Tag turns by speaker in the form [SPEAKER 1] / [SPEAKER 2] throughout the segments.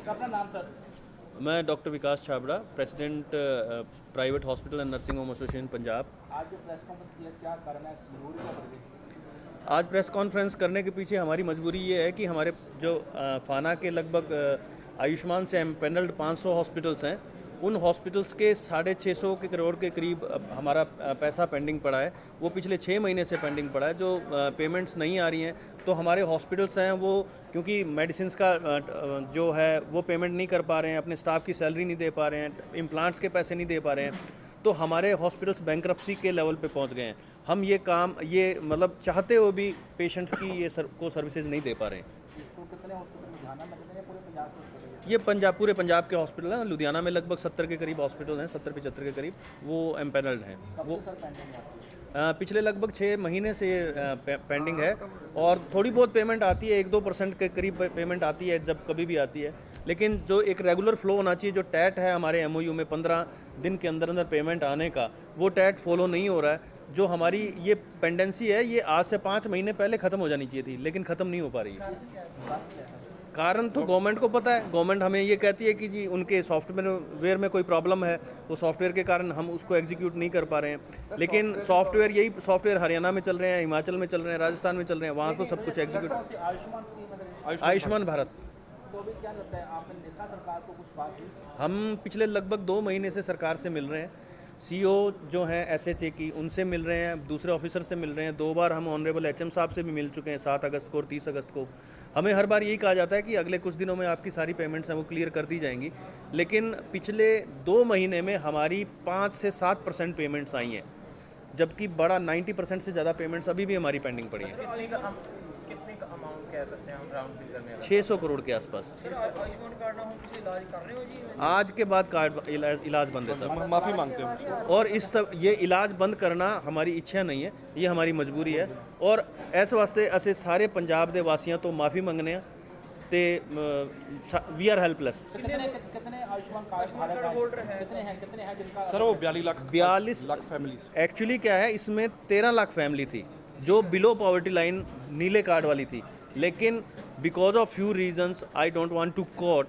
[SPEAKER 1] अपना नाम सर।
[SPEAKER 2] मैं doctor Vikas Chhabra, president private hospital and nursing home association Punjab.
[SPEAKER 1] आज जो प्रेस कॉन्फ्रेंस किया, क्या कारण है, जरूरी क्या पड़ गई?
[SPEAKER 2] आज प्रेस कॉन्फ्रेंस करने के पीछे हमारी मजबूरी ये है कि हमारे जो फाना के लगभग आयुष्मान से एम्पेनल्ड 500 हॉस्पिटल्स हैं, उन हॉस्पिटल्स के 650 के करोड़ के करीब हमारा पैसा पेंडिंग पड़ा है। वो पिछले 6 महीने से पेंडिंग पड़ा है। जो पेमेंट्स नहीं आ रही हैं, तो हमारे हॉस्पिटल्स हैं वो क्योंकि मेडिसिन्स का जो है वो पेमेंट नहीं कर पा रहे हैं, अपने स्टाफ की सैलरी नहीं दे पा रहे हैं, इम्प्लांट्स के पैसे नहीं दे पा रहे हैं, तो हमारे हॉस्पिटल्स बैंक्रप्सी के लेवल पे पहुंच गए हैं। हम ये काम मतलब चाहते हुए भी पेशेंट्स की को सर्विसेज नहीं दे पा रहे हैं।
[SPEAKER 1] तो कितने हॉस्पिटल लुधियाना में, कितने पूरे पंजाब के हॉस्पिटल?
[SPEAKER 2] ये पूरे पंजाब के हॉस्पिटल हैं। लुधियाना में लगभग 70 के करीब हॉस्पिटल हैं, 70-75 के करीब वो एम्पेनल्ड हैं। वो
[SPEAKER 1] सर पेंडिंग है?
[SPEAKER 2] पिछले लगभग 6 महीने से पेंडिंग है और थोड़ी बहुत पेमेंट आती है, 1-2% के करीब पेमेंट आती है जब कभी भी आती है। लेकिन जो एक रेगुलर फ्लो होना चाहिए, जो टैट है हमारे एमओयू में 15 दिन के अंदर अंदर पेमेंट आने का, वो टैट फॉलो नहीं हो रहा है। जो हमारी ये पेंडेंसी है, ये आज से 5 महीने पहले ख़त्म हो जानी चाहिए थी, लेकिन ख़त्म नहीं हो पा रही है। कारण तो गवर्नमेंट को पता है। गवर्नमेंट हमें ये कहती है कि जी उनके सॉफ्टवेयर में कोई प्रॉब्लम है, वो सॉफ्टवेयर के कारण हम उसको एग्जीक्यूट नहीं कर पा रहे हैं। लेकिन यही सॉफ्टवेयर हरियाणा में चल रहे हैं, हिमाचल में चल रहे हैं, राजस्थान में चल रहे हैं, वहाँ तो सब कुछ एग्जीक्यूट।
[SPEAKER 1] आयुष्मान स्कीम,
[SPEAKER 2] आयुष्मान भारत,
[SPEAKER 1] तो अभी क्या लगता है, आपने देखा सरकार को कुछ बात हुई?
[SPEAKER 2] हम पिछले लगभग 2 महीने से सरकार से मिल रहे हैं। सीईओ जो हैं एसएचए की, उनसे मिल रहे हैं, दूसरे ऑफिसर से मिल रहे हैं। 2 बार हम ऑनरेबल एचएम साहब से भी मिल चुके हैं, 7 अगस्त को और 30 अगस्त को। हमें हर बार यही कहा जाता है कि अगले कुछ दिनों में आपकी सारी पेमेंट्स हैं वो क्लियर कर दी जाएंगी। लेकिन पिछले 2 महीने में हमारी 5 से 7% पेमेंट्स आई हैं, जबकि बड़ा 90% से ज़्यादा पेमेंट्स अभी भी हमारी पेंडिंग पड़ी हैं।
[SPEAKER 1] कितने का अमाउंट कह सकते हैं हम राउंड फिगर में?
[SPEAKER 2] 600 करोड़ के आसपास।
[SPEAKER 1] आयुष्मान कार्ड ना हो, किसी इलाज कर रहे हो जी?
[SPEAKER 2] आज के बाद कार्ड इलाज बंद है सर।
[SPEAKER 3] माफ़ी मांगते हैं
[SPEAKER 2] और ये इलाज बंद करना हमारी इच्छा नहीं है, ये हमारी मजबूरी है। और इस वास्ते असें सारे पंजाब दे वासियों तो माफ़ी मंगने ते वी आर हेल्पलेस।
[SPEAKER 1] कितने आयुष्मान कार्ड होल्डर हैं? कितने हैं जिनका?
[SPEAKER 3] सर वो 42 लाख फैमिलीज।
[SPEAKER 2] एक्चुअली क्या है, इसमें 13 लाख फैमिली थी जो बिलो पॉवर्टी लाइन नीले कार्ड वाली थी। लेकिन because of few reasons, I don't want to quote,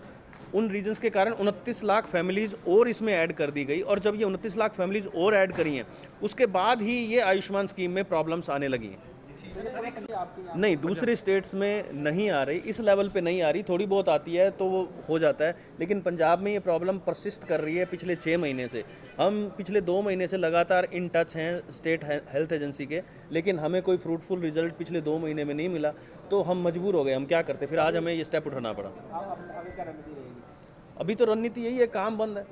[SPEAKER 2] उन रीजंस के कारण 29 लाख फैमिलीज़ और इसमें ऐड कर दी गई। और जब ये 29 लाख फैमिलीज़ और ऐड करी हैं, उसके बाद ही ये आयुष्मान स्कीम में प्रॉब्लम्स आने लगी हैं। नहीं, दूसरे स्टेट्स में नहीं आ रही, इस लेवल पे नहीं आ रही। थोड़ी बहुत आती है तो वो हो जाता है, लेकिन पंजाब में ये प्रॉब्लम परसिस्ट कर रही है पिछले 6 महीने से। हम पिछले 2 महीने से लगातार इन टच हैं स्टेट हेल्थ एजेंसी के, लेकिन हमें कोई फ्रूटफुल रिजल्ट पिछले 2 महीने में नहीं मिला, तो हम मजबूर हो गए। हम क्या करते, फिर आज हमें ये स्टेप उठाना पड़ा। अभी तो रणनीति यही है, काम बंद है।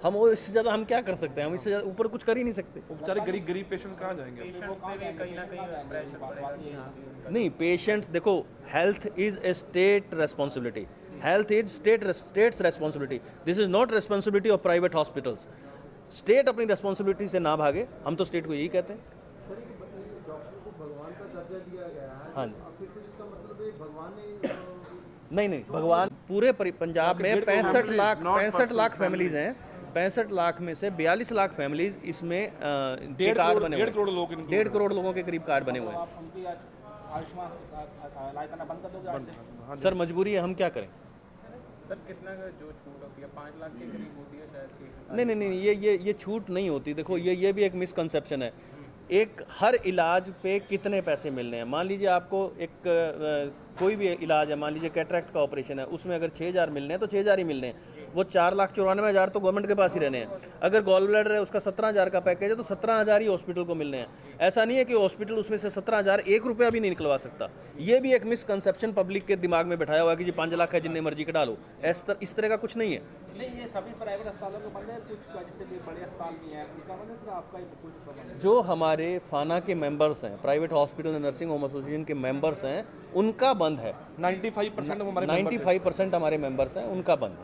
[SPEAKER 2] हम वो इससे ज़्यादा हम क्या कर सकते हैं, हम इससे ऊपर कुछ कर ही नहीं सकते।
[SPEAKER 3] बेचारे गरीब पेशेंट्स कहाँ जाएंगे?
[SPEAKER 2] नहीं, पेशेंट्स देखो, health is a state responsibility, health is states responsibility. This is not responsibility of private hospitals. State अपनी रेस्पॉन्सिबिलिटी से ना भागे, हम तो स्टेट को यही कहते हैं। हाँ जी, नहीं, भगवान पूरे पंजाब में 65 लाख फैमिलीज हैं। 65 लाख में से 42 लाख फैमिलीज इसमें कार्ड बने हुए हैं। 1.5 करोड़ लोगों के करीब कार्ड बने हुए हैं। सर मजबूरी है, हम क्या करें?
[SPEAKER 1] सर कितना जो छूट होती है, 5 लाख के करीब होती है शायद?
[SPEAKER 2] नहीं, ये छूट नहीं होती। देखो, ये भी एक मिसकंसेप्शन है। एक हर इलाज पे कितने पैसे मिलने हैं? मान लीजिए आपको एक कोई भी इलाज है, मान लीजिए कैटरेक्ट का ऑपरेशन है, उसमें अगर 6,000 मिलने हैं तो 6,000 ही मिलने हैं। वो 4,94,000 तो गवर्नमेंट के पास ही रहने हैं। अगर गॉल ब्लैडर है, उसका 17,000 का पैकेज है, तो 17,000 ही हॉस्पिटल को मिलने हैं। ऐसा नहीं है कि हॉस्पिटल उसमें से 17,000 1 रुपया भी नहीं निकलवा सकता। ये भी एक मिसकंसेप्शन पब्लिक के दिमाग में बैठाया हुआ है कि जी 5 लाख है, जितने मर्जी कटा लो। इस तरह का कुछ नहीं है।
[SPEAKER 1] नहीं, ये सभी प्राइवेट अस्पतालों को बंद है, कुछ जैसे भी बड़े अस्पताल भी हैं, उनका बंद है, तो आपका ही कुछ प्रॉब्लम है?
[SPEAKER 2] जो हमारे फाना के मेंबर्स हैं, private hospital nursing home association के मेंबर्स हैं, उनका बंद है।
[SPEAKER 3] 95% हमारे
[SPEAKER 2] 95% हमारे मेंबर्स हैं, उनका बंद है।